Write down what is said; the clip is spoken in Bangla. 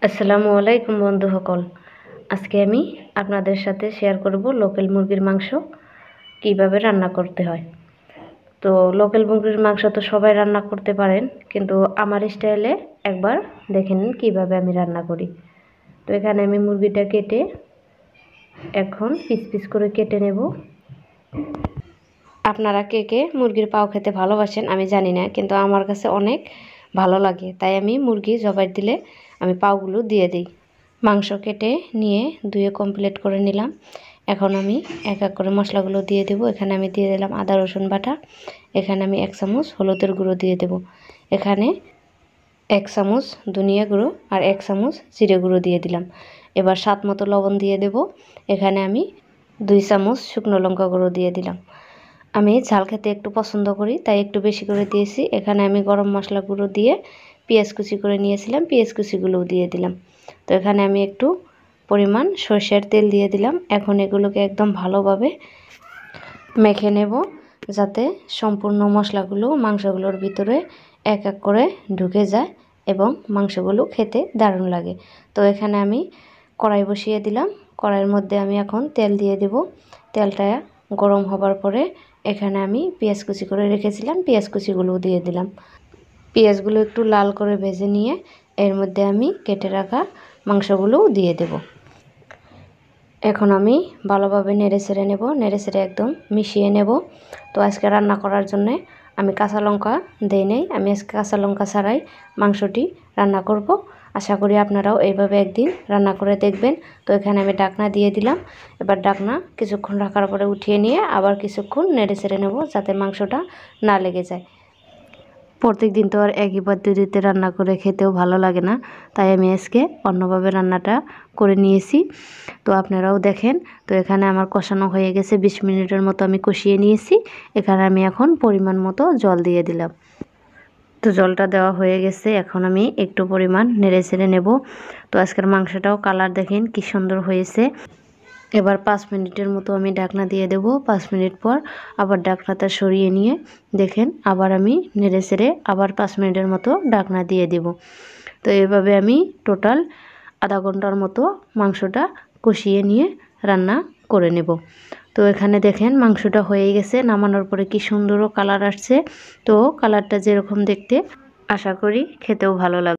আসসালামু আলাইকুম বন্ধুসকল। আজকে আমি আপনাদের সাথে শেয়ার করব লোকাল মুরগির মাংস কিভাবে রান্না করতে হয়। তো লোকাল মুরগির মাংস তো সবাই রান্না করতে পারেন, কিন্তু আমার স্টাইলে একবার দেখে নিন কীভাবে আমি রান্না করি। তো এখানে আমি মুরগিটা কেটে এখন পিস পিস করে কেটে নেব। আপনারা কে কে মুরগির পাও খেতে ভালোবাসেন আমি জানি না, কিন্তু আমার কাছে অনেক ভালো লাগে, তাই আমি মুরগি জবাই দিলে আমি পাগুলো দিয়ে দিই। মাংস কেটে নিয়ে ধুয়ে কমপ্লিট করে নিলাম। এখন আমি এক এক করে মশলাগুলো দিয়ে দেব। এখানে আমি দিয়ে দিলাম আদা রসুন বাটা। এখানে আমি 1 চামচ হলুদের গুঁড়ো দিয়ে দেব। এখানে 1 চামচ ধনিয়া গুঁড়ো আর 1 চামচ জিরে গুঁড়ো দিয়ে দিলাম। এবার স্বাদ মতো লবণ দিয়ে দেব। এখানে আমি 2 চামচ শুকনো লঙ্কা গুঁড়ো দিয়ে দিলাম। আমি ঝাল খেতে একটু পছন্দ করি, তাই একটু বেশি করে দিয়েছি। এখানে আমি গরম মশলা গুঁড়ো দিয়ে পেঁয়াজ কুচি করে নিয়েছিলাম, পেঁয়াজ কুচিগুলোও দিয়ে দিলাম। তো এখানে আমি একটু পরিমাণ সরষের তেল দিয়ে দিলাম। এখন এগুলোকে একদম ভালোভাবে মেখে নেব, যাতে সম্পূর্ণ মশলাগুলো মাংসগুলোর ভিতরে এক এক করে ঢুকে যায় এবং মাংসগুলো খেতে দারুণ লাগে। তো এখানে আমি কড়াই বসিয়ে দিলাম। কড়াইয়ের মধ্যে আমি এখন তেল দিয়ে দেব। তেলটা গরম হবার পরে এখানে আমি পেঁয়াজ কুচি করে রেখেছিলাম, পেঁয়াজ কুচিগুলোও দিয়ে দিলাম। পেঁয়াজগুলো একটু লাল করে ভেজে নিয়ে এর মধ্যে আমি কেটে রাখা মাংসগুলোও দিয়ে দেব। এখন আমি ভালোভাবে নেড়ে ছেড়ে নেব, নেড়ে ছেড়ে একদম মিশিয়ে নেব। তো আজকে রান্না করার জন্যে আমি কাঁচা লঙ্কা দেই নাই, আমি আজকে কাঁচা লঙ্কা ছাড়াই মাংসটি রান্না করব। আশা করি আপনারাও এইভাবে একদিন রান্না করে দেখবেন। তো এখানে আমি ঢাকনা দিয়ে দিলাম। এবার ঢাকনা কিছুক্ষণ রাখার পরে উঠিয়ে নিয়ে আবার কিছুক্ষণ নেড়ে ছেড়ে নেব, যাতে মাংসটা না লেগে যায়। প্রত্যেক দিন তো আর একই পদ্ধতিতে রান্না করে খেতেও ভালো লাগে না, তাই আমি আজকে অন্যভাবে রান্নাটা করে নিয়েছি। তো আপনারাও দেখেন। তো এখানে আমার কষানো হয়ে গেছে, 20 মিনিটের মতো আমি কষিয়ে নিয়েছি। এখানে আমি এখন পরিমাণ মতো জল দিয়ে দিলাম। তো জলটা দেওয়া হয়ে গেছে, এখন আমি একটু পরিমাণ নেড়ে ছেড়ে নেব। তো আজকের মাংসটাও কালার দেখেন কি সুন্দর হয়েছে। এবার 5 মিনিটের মতো আমি ঢাকনা দিয়ে দেব। 5 মিনিট পর আবার ঢাকনাটা সরিয়ে নিয়ে দেখেন আবার আমি নেড়ে ছেড়ে আবার 5 মিনিটের মতো ঢাকনা দিয়ে দেব। তো এভাবে আমি টোটাল আধা ঘন্টার মতো মাংসটা কষিয়ে নিয়ে রান্না করে নেব। তো এখানে দেখেন মাংসটা হয়ে গেছে, নামানোর পরে কি সুন্দরও কালার আসছে। তো কালারটা যেরকম দেখতে, আশা করি খেতেও ভালো লাগবে।